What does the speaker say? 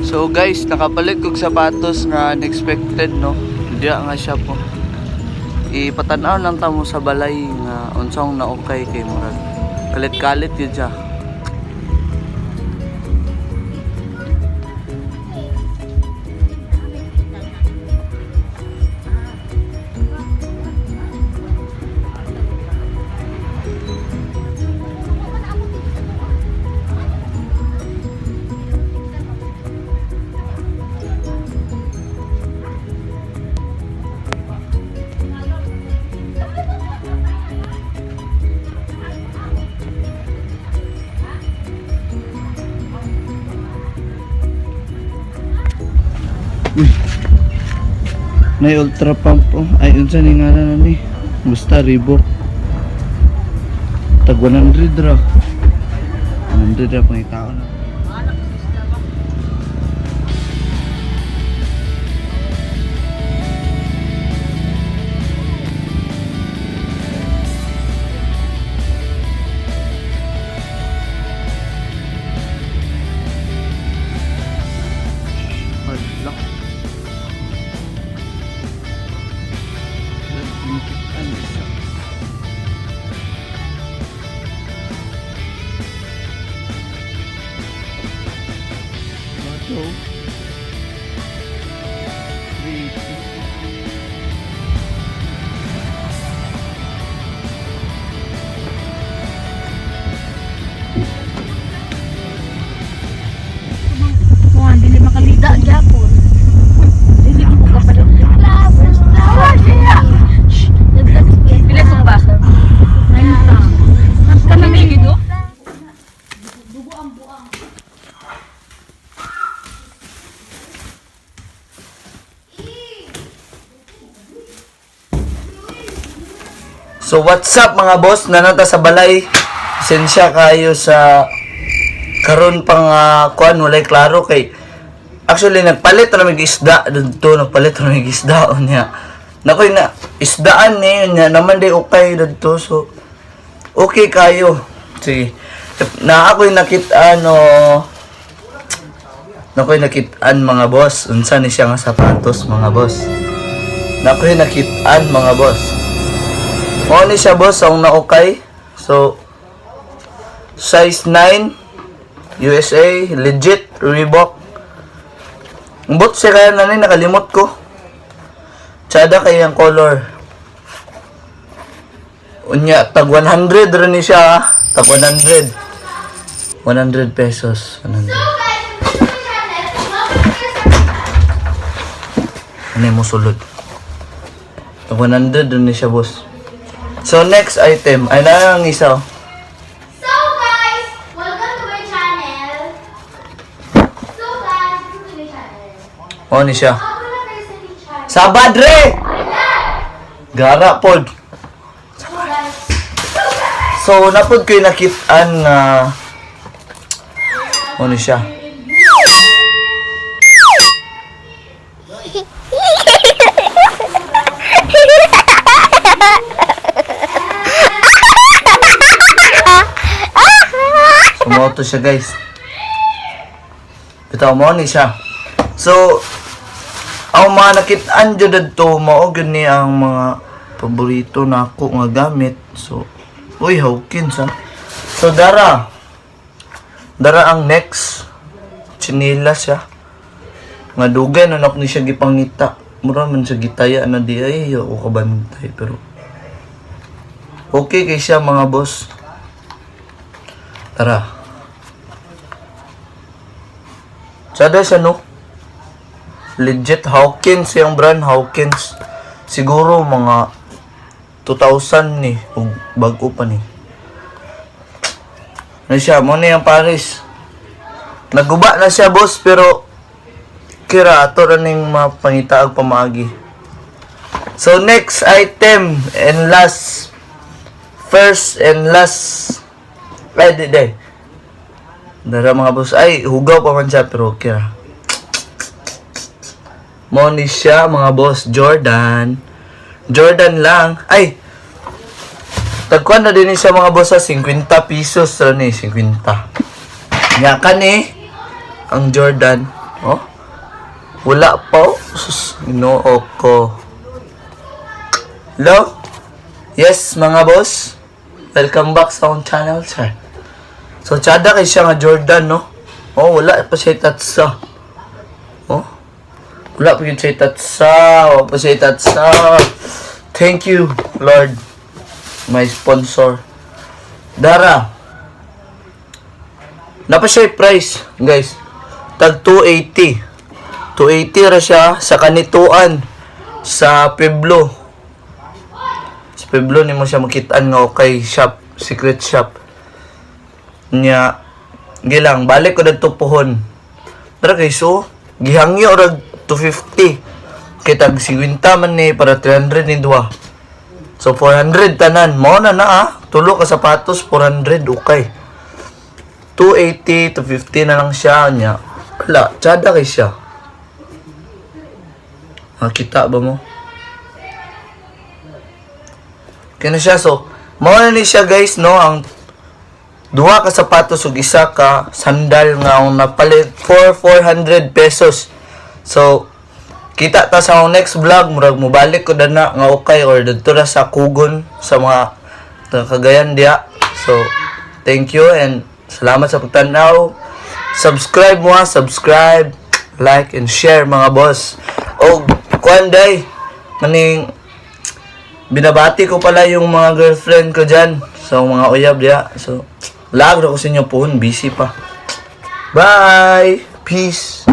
So guys, nakapalit kog sapatos nga unexpected, no. Diya nga siya po. Ipatanaw lang ta mo sa balay nga unsang na okay kay murag. Kalit-kalit yun siya. May ultra pump po. Ay, unsa ni nga na ni? Basta Reebok. Tag 100 ra. 100 ra pang tao na. Dili makalida gyapon. Dili ko kapalit. Pila ko ba? Ayun ta. Kana ni gido? Dugo ang buang. So what's up mga boss? Nanata sa balay. Sensya kayo sa karon pang kuan walay klaro kay actually nagpalit ra mig isda didto, nagpalit ra mig isda niya. Nakoy na isdaan ni niya naman day okay didto, so okay kayo. Sige. Na ako'y nakit-an nakoy nakit-an mga boss. Unsa ni siya nga sapatos mga boss. Nakoy nakit-an mga boss. Mo ni siya boss ang na okay. So size 9 USA, legit Reebok. Ang siya kaya na ni nakalimot ko. Tsada kay ang color. Unya tag 100 rin ni siya. Tag 100. 100 pesos. 100. Ano mo sulod? Tag 100 rin ni siya boss. So next item ay na ang isa. Oh ni siya. Sabadre! Gara pod. So napod ko'y nakit-an nga oh ni siya. Sumoto siya guys. Bitaw mo ni siya. So ang mga nakit-an dyan dito, mao gani ang mga paborito nako nga gamit. So, uy, Hawkins ha. So, dara ang next. Chinila siya. Nga dugay na ni siya gipangita. Mura man siya gitaya na di ay ako kabantay. Pero, okay kay siya mga boss. Tara. Sada siya no? Legit Hawkins yung brand, Hawkins. Siguro mga 2,000 ni bago pa ni. Ano siya, mo na yung Paris. Naguba na siya boss pero kira ato ning mapangitaag pamaagi. So next item and last, first and last. Pwede. Dara mga boss, ay hugaw pa man siya pero kira. Mo ni siya mga boss, Jordan lang. Ay, tagkuan na din siya mga boss sa 50 pesos. Ano ni 50 nya ka ni ang Jordan Oh? Wala pa, oh. Sus, ginoo ko. Hello? Yes, mga boss. Welcome back sa akong channel, sir. So, tsada kay siya nga Jordan, no? Oh, wala pa siya tatsa. Oh? Wala pa siya tatsa. Wala pa siya tatsa. Thank you, Lord. My sponsor. Dara. Napa siya price, guys. Tag 280. 280 ra siya sa kanituan sa Pueblo. Sa Pueblo ni mo siya makitaan nga okay shop, secret shop. Nya gilang balik ko dadto pohon. Tara guys, so gihangyo ra 250. Kay tag 50 man ni para 300 ni duha. So 400 tanan. Mao na tulo ka sapatos 400 okay. 280 to 50 na lang siya nya. Wala, tsada kay siya. Makita ba mo? Kaya na siya. So, mawala ni siya guys, no? Ang duha ka sapatos ug isa ka sandal nga ang napalit for 400 pesos. So, kita ta sa akong next vlog. Murag mubalik ko dana nga okay or dito na sa Kugon sa mga Cagayan dia. So, thank you and salamat sa pagtanaw. Subscribe mo subscribe, like and share mga boss. O kuan day, maning binabati ko pala yung mga girlfriend ko dyan. So mga uyab diya. So lag ko sa inyo po, busy pa. Bye! Peace!